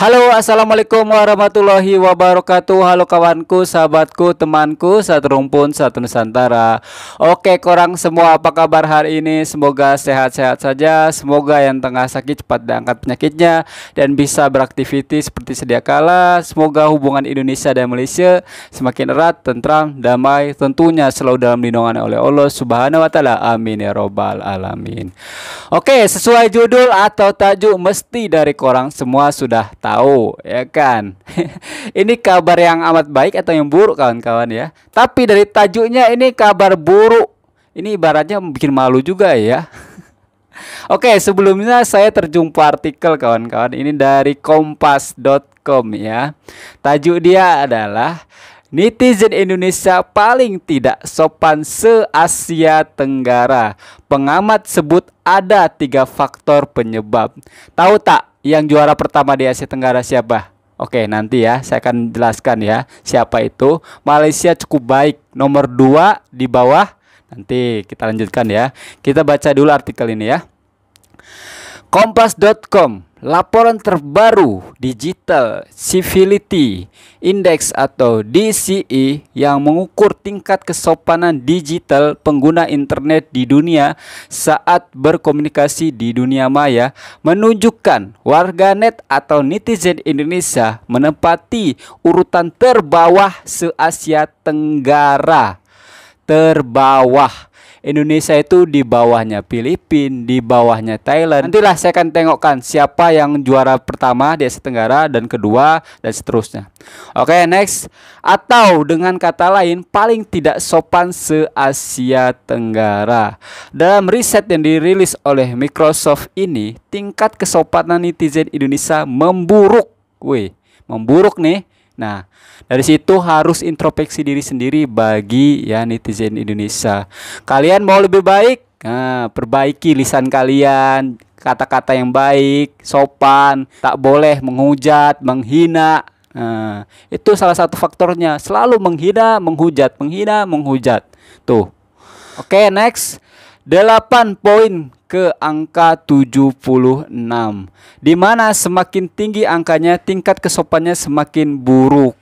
Halo, assalamualaikum warahmatullahi wabarakatuh. Halo kawanku, sahabatku, temanku, satu rumpun, satu Nusantara. Oke, korang semua apa kabar hari ini? Semoga sehat-sehat saja. Semoga yang tengah sakit cepat diangkat penyakitnya dan bisa beraktivitas seperti sedia kala. Semoga hubungan Indonesia dan Malaysia semakin erat, tentram, damai, tentunya selalu dalam lindungan oleh Allah Subhanahu wa taala. Amin ya robbal alamin. Oke, sesuai judul atau tajuk mesti dari korang semua sudah tahu ya kan. Ini kabar yang amat baik atau yang buruk kawan-kawan ya. Tapi dari tajuknya ini kabar buruk. Ini ibaratnya bikin malu juga ya. Oke, sebelumnya saya terjumpa artikel kawan-kawan. Ini dari kompas.com ya. Tajuk dia adalah netizen Indonesia paling tidak sopan se-Asia Tenggara. Pengamat sebut ada 3 faktor penyebab. Tahu tak yang juara pertama di Asia Tenggara siapa? Oke, nanti ya saya akan jelaskan ya siapa itu. Malaysia cukup baik, nomor 2 di bawah. Nanti kita lanjutkan ya. Kita baca dulu artikel ini ya. Kompas.com, laporan terbaru Digital Civility Index atau DCI yang mengukur tingkat kesopanan digital pengguna internet di dunia saat berkomunikasi di dunia maya menunjukkan warganet atau netizen Indonesia menempati urutan terbawah se-Asia Tenggara. Terbawah. Indonesia itu di bawahnya Filipina, di bawahnya Thailand. Nantilah saya akan tengokkan siapa yang juara pertama di Asia Tenggara dan kedua dan seterusnya. Oke, next. Atau dengan kata lain paling tidak sopan se-Asia Tenggara. Dalam riset yang dirilis oleh Microsoft ini, tingkat kesopanan netizen Indonesia memburuk. Wih, memburuk nih. Nah, dari situ harus introspeksi diri sendiri bagi ya netizen Indonesia. Kalian mau lebih baik? Nah, perbaiki lisan kalian, kata-kata yang baik, sopan, tak boleh menghujat, menghina. Nah, itu salah satu faktornya. Selalu menghina, menghujat, menghina, menghujat. Tuh. Oke, next. 8 poin ke angka 76, di mana semakin tinggi angkanya tingkat kesopanannya semakin buruk.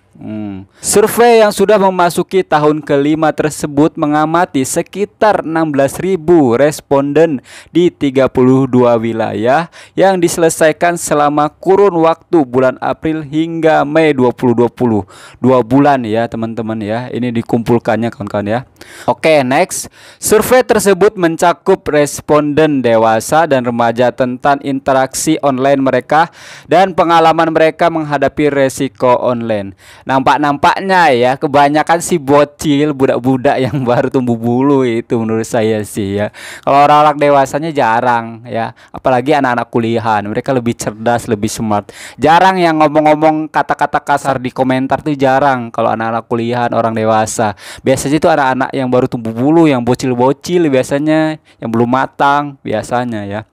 Survei yang sudah memasuki tahun kelima tersebut mengamati sekitar 16.000 responden di 32 wilayah yang diselesaikan selama kurun waktu bulan April hingga Mei 2020. 2 bulan ya teman-teman ya. Ini dikumpulkannya kawan-kawan ya. Oke, next. Survei tersebut mencakup responden dewasa dan remaja tentang interaksi online mereka dan pengalaman mereka menghadapi resiko online. Nampak-nampaknya ya kebanyakan si bocil, budak-budak yang baru tumbuh bulu itu menurut saya sih ya. Kalau orang-orang dewasanya jarang ya, apalagi anak-anak kuliahan, mereka lebih cerdas, lebih smart. Jarang yang ngomong-ngomong kata-kata kasar di komentar tuh jarang kalau anak-anak kuliahan, orang dewasa. Biasanya itu anak-anak yang baru tumbuh bulu, yang bocil-bocil biasanya, yang belum matang biasanya ya.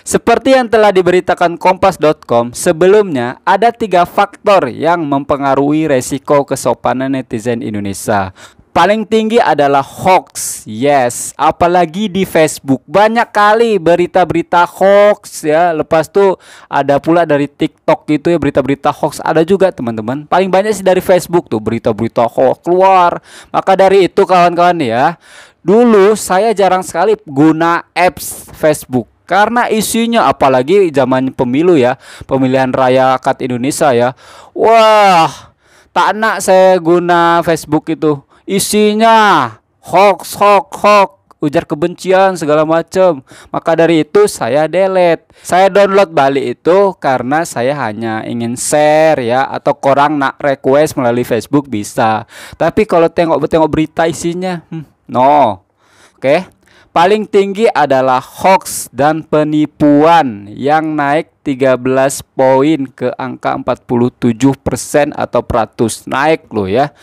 Seperti yang telah diberitakan Kompas.com sebelumnya, ada 3 faktor yang mempengaruhi resiko kesopanan netizen Indonesia. Paling tinggi adalah hoax, yes, apalagi di Facebook. Banyak kali berita-berita hoax ya. Lepas tuh ada pula dari TikTok gitu ya, berita-berita hoax ada juga teman-teman. Paling banyak sih dari Facebook tuh berita-berita hoax keluar. Maka dari itu kawan-kawan ya, dulu saya jarang sekali guna apps Facebook. Karena isinya apalagi zaman pemilu ya, pemilihan raya kat Indonesia ya. Wah, tak nak saya guna Facebook itu. Isinya hoax, ujar kebencian segala macam. Maka dari itu saya delete. Saya download balik itu karena saya hanya ingin share ya, atau korang nak request melalui Facebook bisa. Tapi kalau tengok berita isinya, no. Oke. Paling tinggi adalah hoax dan penipuan yang naik 13 poin ke angka 47% atau peratus. Naik loh ya.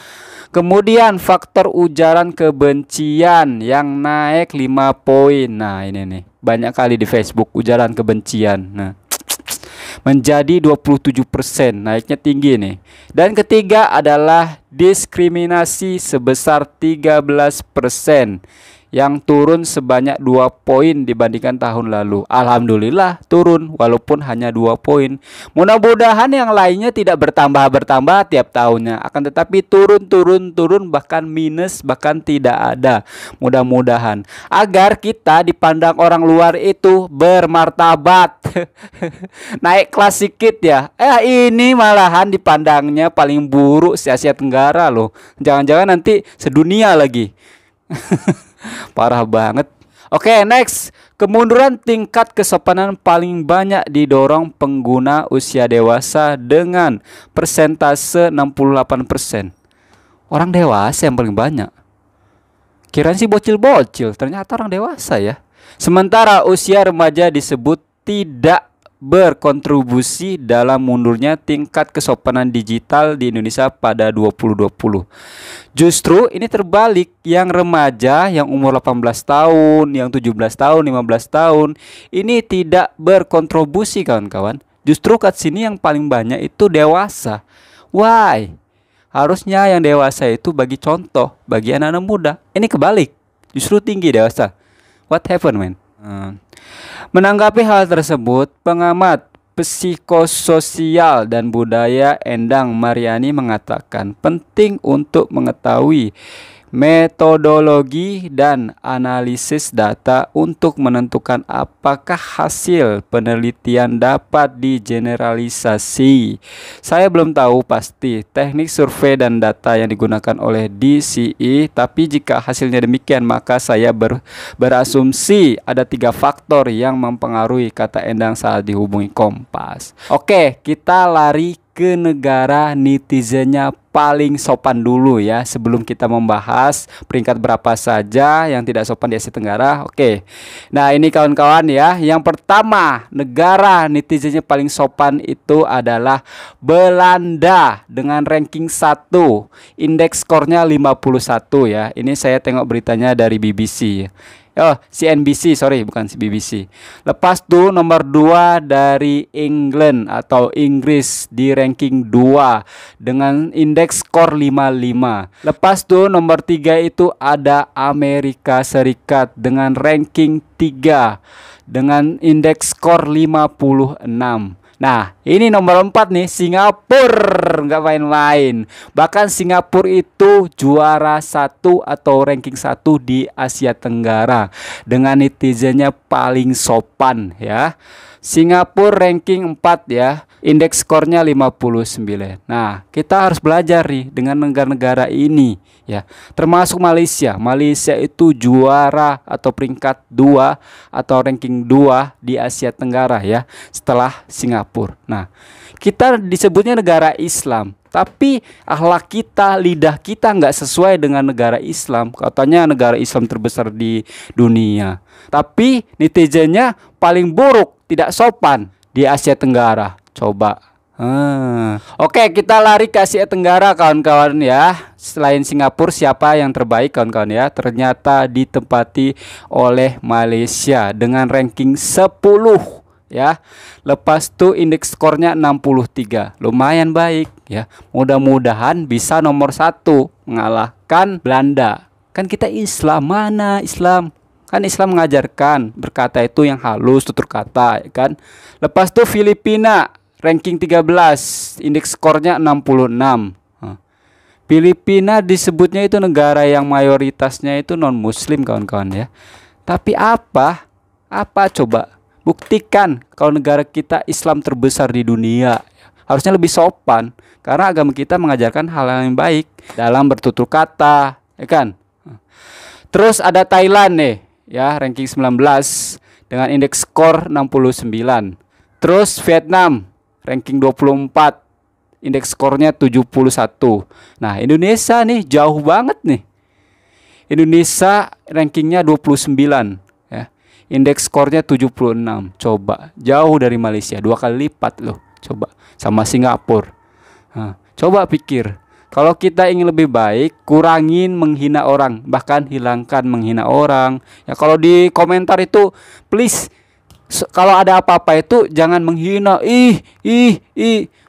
Kemudian faktor ujaran kebencian yang naik 5 poin. Nah ini nih, banyak kali di Facebook ujaran kebencian. Nah, menjadi 27%, naiknya tinggi nih. Dan ketiga adalah diskriminasi sebesar 13%. yang turun sebanyak 2 poin dibandingkan tahun lalu. Alhamdulillah turun walaupun hanya 2 poin. Mudah-mudahan yang lainnya tidak bertambah tiap tahunnya, akan tetapi turun bahkan minus, bahkan tidak ada. Mudah-mudahan agar kita dipandang orang luar itu bermartabat. Naik kelas sedikit ya. Ini malahan dipandangnya paling buruk se Asia Tenggara loh. Jangan-jangan nanti sedunia lagi. Parah banget. Oke, next. Kemunduran tingkat kesopanan paling banyak didorong pengguna usia dewasa dengan persentase 68%. Orang dewasa yang paling banyak. Kirain sih bocil-bocil, ternyata orang dewasa ya. Sementara usia remaja disebut tidak berkontribusi dalam mundurnya tingkat kesopanan digital di Indonesia pada 2020. Justru ini terbalik, yang remaja yang umur 18 tahun, yang 17 tahun, 15 tahun ini tidak berkontribusi kawan-kawan. Justru kat sini yang paling banyak itu dewasa. Why? Harusnya yang dewasa itu bagi contoh bagi anak-anak muda. Ini kebalik, justru tinggi dewasa. What happened, man? Menanggapi hal tersebut, pengamat psikososial dan budaya Endang Mariani mengatakan penting untuk mengetahui metodologi dan analisis data untuk menentukan apakah hasil penelitian dapat digeneralisasi. Saya belum tahu pasti teknik survei dan data yang digunakan oleh DCE, tapi jika hasilnya demikian maka saya berasumsi ada 3 faktor yang mempengaruhi, kata Endang saat dihubungi Kompas. Oke, kita lari ke negara netizennya paling sopan dulu ya, sebelum kita membahas peringkat berapa saja yang tidak sopan di Asia Tenggara. Oke. Nah, ini kawan-kawan ya. Yang pertama, negara netizennya paling sopan itu adalah Belanda dengan ranking 1. Indeks skornya 51 ya. Ini saya tengok beritanya dari BBC. CNBC, sorry, bukan BBC. Lepas tuh nomor 2 dari England atau Inggris di ranking 2 dengan indeks skor 55. Lepas tuh nomor 3 itu ada Amerika Serikat dengan ranking 3 dengan indeks skor 56. Nah, ini nomor 4 nih, Singapura, nggak main-main. Bahkan Singapura itu juara 1 atau ranking 1 di Asia Tenggara dengan netizennya paling sopan ya. Singapura ranking 4 ya, indeks skornya 59. Nah, kita harus belajar nih dengan negara-negara ini ya. Termasuk Malaysia. Malaysia itu juara atau peringkat 2 atau ranking 2 di Asia Tenggara ya, setelah Singapura. Nah, kita disebutnya negara Islam, tapi akhlak kita, lidah kita nggak sesuai dengan negara Islam. Katanya negara Islam terbesar di dunia, tapi netizennya paling buruk, tidak sopan di Asia Tenggara. Coba. Oke, kita lari ke Asia Tenggara kawan-kawan ya. Selain Singapura, siapa yang terbaik kawan-kawan ya? Ternyata ditempati oleh Malaysia dengan ranking 10 ya. Lepas itu indeks skornya 63. Lumayan baik ya. Mudah-mudahan bisa nomor 1 mengalahkan Belanda. Kan kita Islam, mana Islam? Kan Islam mengajarkan berkata itu yang halus, tutur kata ya kan. Lepas itu Filipina ranking 13, indeks skornya 66. Filipina disebutnya itu negara yang mayoritasnya itu non muslim kawan-kawan ya. Tapi apa coba? Buktikan kalau negara kita Islam terbesar di dunia. Harusnya lebih sopan karena agama kita mengajarkan hal yang baik dalam bertutur kata, ya kan? Terus ada Thailand nih, ya, ranking 19 dengan indeks skor 69. Terus Vietnam ranking 24, indeks skornya 71. Nah, Indonesia nih jauh banget nih. Indonesia rankingnya 29 ya. Indeks skornya 76. Coba, jauh dari Malaysia, 2 kali lipat loh. Coba, sama Singapura. Nah, coba pikir, kalau kita ingin lebih baik, kurangin menghina orang, bahkan hilangkan menghina orang. Ya, kalau di komentar itu please, kalau ada apa-apa itu jangan menghina,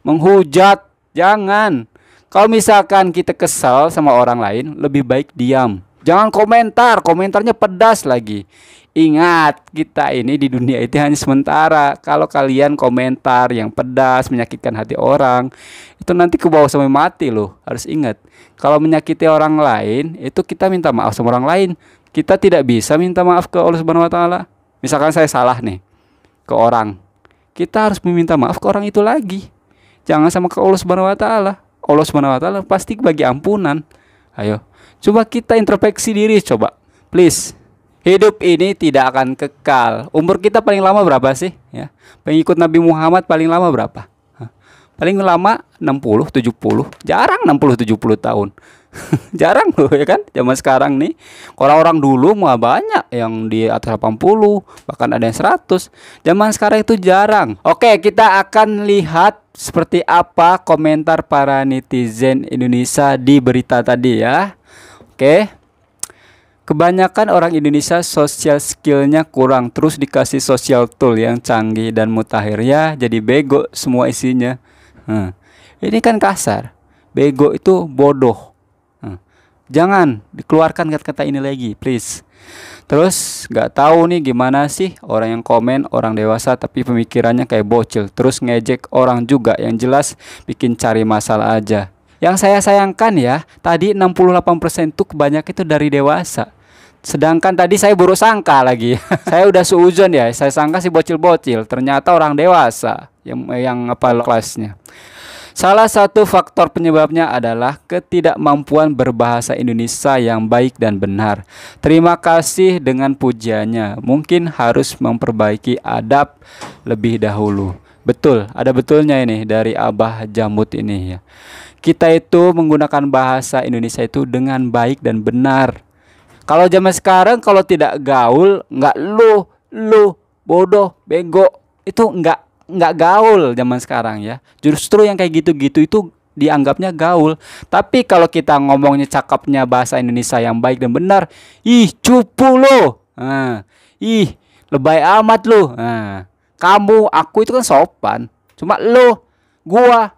menghujat, jangan. Kalau misalkan kita kesal sama orang lain, lebih baik diam. Jangan komentar, komentarnya pedas lagi. Ingat, kita ini di dunia itu hanya sementara. Kalau kalian komentar yang pedas, menyakitkan hati orang, itu nanti ke bawah sampai mati loh. Harus ingat, kalau menyakiti orang lain, itu kita minta maaf sama orang lain. Kita tidak bisa minta maaf ke Allah Subhanahu wa taala. Misalkan saya salah nih ke orang, kita harus meminta maaf ke orang itu lagi. Jangan sama ke Allah Subhanahu wa taala. Allah Subhanahu wa taala pasti bagi ampunan. Ayo, coba kita introspeksi diri, coba. Please. Hidup ini tidak akan kekal. Umur kita paling lama berapa sih? Ya. Pengikut Nabi Muhammad paling lama berapa? Hah? Paling lama 60, 70. Jarang 60, 70 tahun. Jarang loh ya kan? Zaman sekarang nih. Orang-orang dulu mah banyak yang di atas 80, bahkan ada yang 100. Zaman sekarang itu jarang. Oke, kita akan lihat seperti apa komentar para netizen Indonesia di berita tadi ya. Oke. Kebanyakan orang Indonesia social skillnya kurang, terus dikasih social tool yang canggih dan mutakhir ya, jadi bego semua isinya. Ini kan kasar. Bego itu bodoh. Jangan dikeluarkan kata-kata ini lagi, please. Terus nggak tahu nih gimana sih orang yang komen orang dewasa tapi pemikirannya kayak bocil, terus ngejek orang juga, yang jelas bikin cari masalah aja. Yang saya sayangkan ya, tadi 68% tuh kebanyakan itu dari dewasa. Sedangkan tadi saya buruk sangka lagi. Saya udah suuzon ya, saya sangka si bocil-bocil, ternyata orang dewasa yang apa kelasnya. Salah satu faktor penyebabnya adalah ketidakmampuan berbahasa Indonesia yang baik dan benar. Terima kasih dengan pujiannya. Mungkin harus memperbaiki adab lebih dahulu. Betul, ada betulnya ini dari Abah Jamut ini ya. Kita itu menggunakan bahasa Indonesia itu dengan baik dan benar. Kalau zaman sekarang kalau tidak gaul, nggak lu bodoh, bego, itu nggak gaul zaman sekarang ya. Justru yang kayak gitu-gitu itu dianggapnya gaul. Tapi kalau kita ngomongnya cakapnya bahasa Indonesia yang baik dan benar, ih cupu lo, ih lebay amat lo. Kamu, aku itu kan sopan. Cuma lo, gua.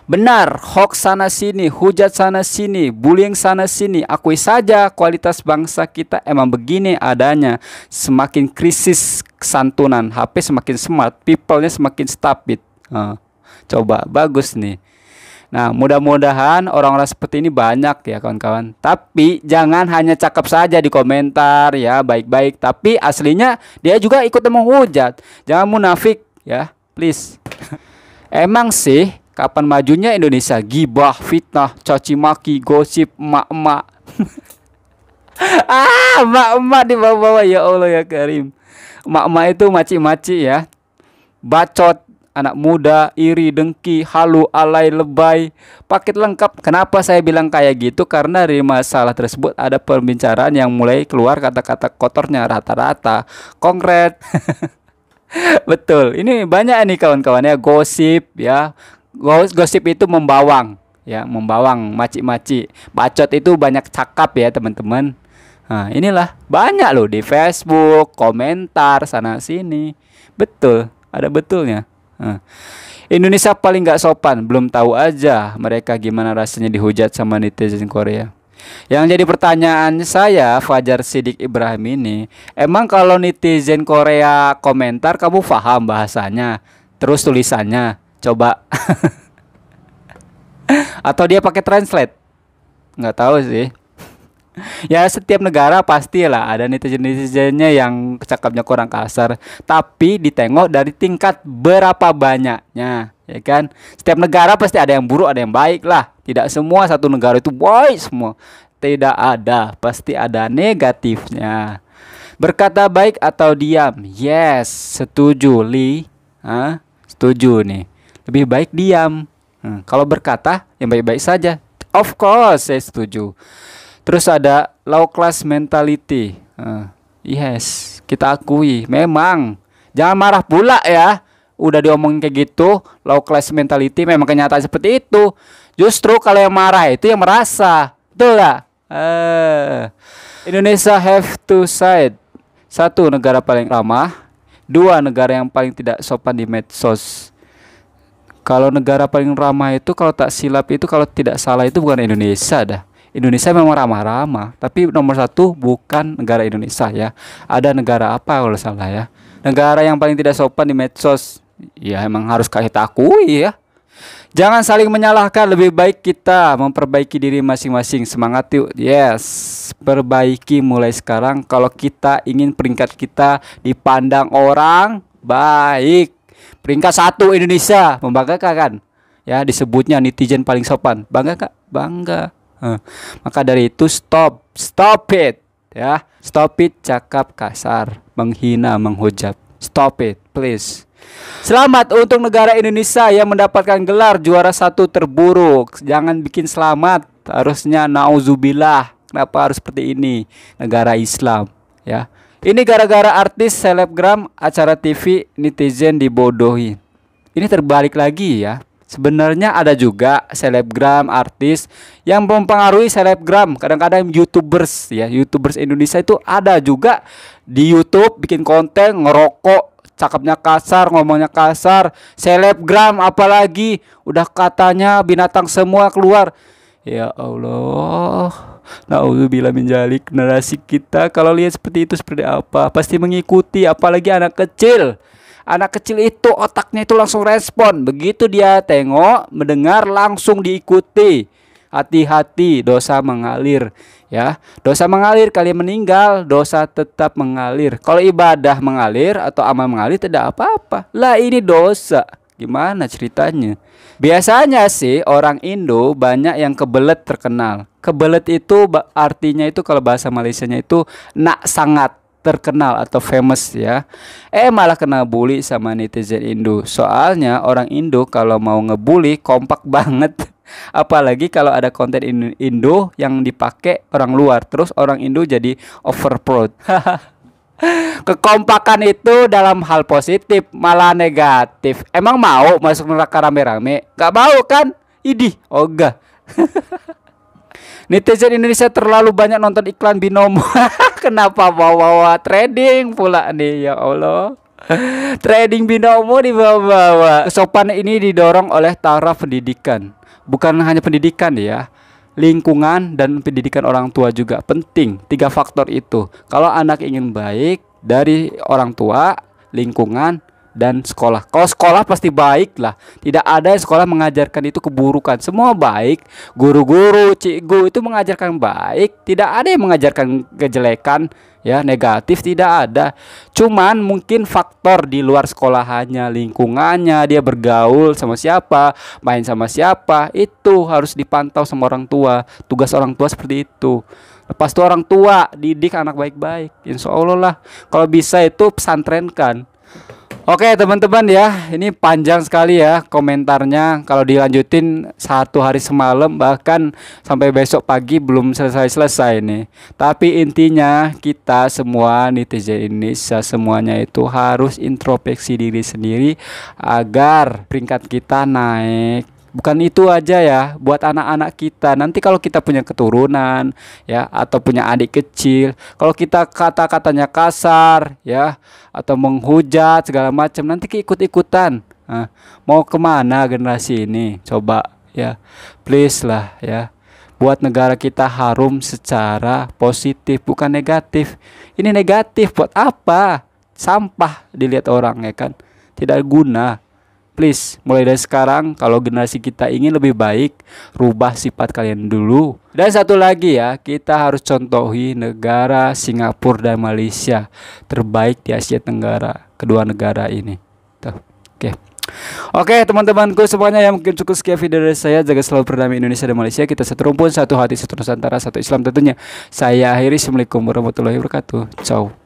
Benar, hoax sana sini, hujat sana sini, bullying sana sini. Akui saja kualitas bangsa kita emang begini adanya. Semakin krisis kesantunan, HP semakin smart, people-nya semakin stupid. Coba, bagus nih. Nah, mudah-mudahan orang-orang seperti ini banyak ya kawan-kawan. Tapi jangan hanya cakap saja di komentar ya, baik-baik. Tapi aslinya dia juga ikut menghujat. Jangan munafik ya, please. Emang sih kapan majunya Indonesia? Gibah, fitnah, caci maki, gosip, emak-emak. Emak-emak di bawah-bawah, ya Allah ya Karim. Emak-emak itu maci-maci ya. Bacot, anak muda, iri, dengki, halu, alay, lebay, paket lengkap. Kenapa saya bilang kayak gitu? Karena dari masalah tersebut ada pembicaraan yang mulai keluar kata-kata kotornya rata-rata. Konkret. Betul. Ini banyak nih kawan-kawan ya, gosip ya. Gosip itu membawang ya, membawang, maci-maci. Bacot itu banyak cakap ya teman-teman. Nah, inilah banyak loh di Facebook, komentar sana sini. Betul, ada betulnya. Indonesia paling gak sopan, belum tahu aja mereka gimana rasanya dihujat sama netizen Korea. Yang jadi pertanyaan saya, Fajar Sidik Ibrahim ini, emang kalau netizen Korea komentar kamu paham bahasanya, terus tulisannya? Coba. Atau dia pakai translate? Nggak tahu sih. Ya setiap negara pastilah ada netizen-netizennya yang cakapnya kurang kasar. Tapi ditengok dari tingkat berapa banyaknya, ya kan? Setiap negara pasti ada yang buruk, ada yang baik lah. Tidak semua satu negara itu baik semua. Tidak ada, pasti ada negatifnya. Berkata baik atau diam? Yes, setuju Li. Setuju nih. Lebih baik diam. Kalau berkata yang baik-baik saja. Of course, saya setuju. Terus ada low class mentality. Yes, kita akui. Memang. Jangan marah pula ya. Udah diomongin kayak gitu, low class mentality memang kenyataan seperti itu. Justru kalau yang marah itu yang merasa. Betul gak? Indonesia have two side. 1, negara paling ramah. 2, negara yang paling tidak sopan di medsos. Kalau negara paling ramah itu kalau tak silap itu, kalau tidak salah itu bukan Indonesia dah. Indonesia memang ramah-ramah, tapi nomor satu bukan negara Indonesia ya. Ada negara apa kalau salah ya? Negara yang paling tidak sopan di medsos. Ya emang harus kita akui ya. Jangan saling menyalahkan, lebih baik kita memperbaiki diri masing-masing. Semangat yuk. Yes, perbaiki mulai sekarang kalau kita ingin peringkat kita dipandang orang baik. Peringkat 1 Indonesia, membanggakan kan? Ya, disebutnya netizen paling sopan. Bangga Kak? Bangga. Maka dari itu stop it ya. Stop it cakap kasar, menghina, menghujat. Stop it, please. Selamat untuk negara Indonesia yang mendapatkan gelar juara 1 terburuk. Jangan bikin selamat, harusnya nauzubillah. Kenapa harus seperti ini? Negara Islam ya. Ini gara-gara artis, selebgram, acara TV, netizen dibodohi. Ini terbalik lagi ya. Sebenarnya ada juga selebgram, artis yang mempengaruhi selebgram. Kadang-kadang YouTubers ya, YouTubers Indonesia itu ada juga di YouTube bikin konten ngerokok, cakapnya kasar, ngomongnya kasar. Selebgram apalagi udah katanya binatang semua keluar. Ya Allah, naudzubillah min dzalik. Generasi kita kalau lihat seperti itu seperti apa? Pasti mengikuti, apalagi anak kecil. Anak kecil itu otaknya itu langsung respon. Begitu dia tengok, mendengar, langsung diikuti. Hati-hati, dosa mengalir ya. Dosa mengalir, kalian meninggal, dosa tetap mengalir. Kalau ibadah mengalir atau amal mengalir tidak apa-apa. Lah ini dosa. Gimana ceritanya? Biasanya sih orang Indo banyak yang kebelet terkenal. Kebelet itu artinya itu kalau bahasa Malaysianya itu nak sangat terkenal atau famous ya. Malah kena bully sama netizen Indo. Soalnya orang Indo kalau mau ngebully kompak banget. Apalagi kalau ada konten Indo yang dipakai orang luar, terus orang Indo jadi overproud. Kekompakan itu dalam hal positif, malah negatif. Emang mau masuk neraka rame-rame? Gak mau kan? Idih, ogah. Netizen Indonesia terlalu banyak nonton iklan binomo. Kenapa bawa-bawa trading pula nih, ya Allah. Trading binomo dibawa-bawa. Kesopanan ini didorong oleh taraf pendidikan. Bukan hanya pendidikan ya, lingkungan dan pendidikan orang tua juga penting. 3 faktor itu. Kalau anak ingin baik dari orang tua, lingkungan, dan sekolah. Kalau sekolah pasti baik lah. Tidak ada yang sekolah mengajarkan itu keburukan. Semua baik. Guru-guru, cikgu itu mengajarkan baik. Tidak ada yang mengajarkan kejelekan ya, negatif tidak ada. Cuman mungkin faktor di luar sekolahannya, lingkungannya, dia bergaul sama siapa, main sama siapa, itu harus dipantau sama orang tua. Tugas orang tua seperti itu. Lepas itu orang tua didik anak baik-baik. Insya Allah lah. Kalau bisa itu pesantrenkan. Oke teman-teman ya, ini panjang sekali ya komentarnya. Kalau dilanjutin 1 hari semalam bahkan sampai besok pagi belum selesai nih. Tapi intinya kita semua netizen Indonesia semuanya itu harus introspeksi diri sendiri agar peringkat kita naik. Bukan itu aja ya, buat anak-anak kita. Nanti kalau kita punya keturunan ya, atau punya adik kecil, kalau kita kata-katanya kasar ya, atau menghujat segala macam, nanti keikut-ikutan. Mau kemana generasi ini? Coba ya, please lah ya. Buat negara kita harum secara positif, bukan negatif. Ini negatif buat apa? Sampah dilihat orang ya kan, tidak guna. Please, mulai dari sekarang kalau generasi kita ingin lebih baik, rubah sifat kalian dulu. Dan satu lagi ya, kita harus contohi negara Singapura dan Malaysia, terbaik di Asia Tenggara, kedua negara ini. Tuh. Oke teman-temanku semuanya, yang mungkin cukup sekian video dari saya. Jaga selalu perdamaian Indonesia dan Malaysia. Kita satu rumpun, satu hati, satu Nusantara, satu Islam tentunya. Saya akhiri. Assalamualaikum warahmatullahi wabarakatuh. Ciao.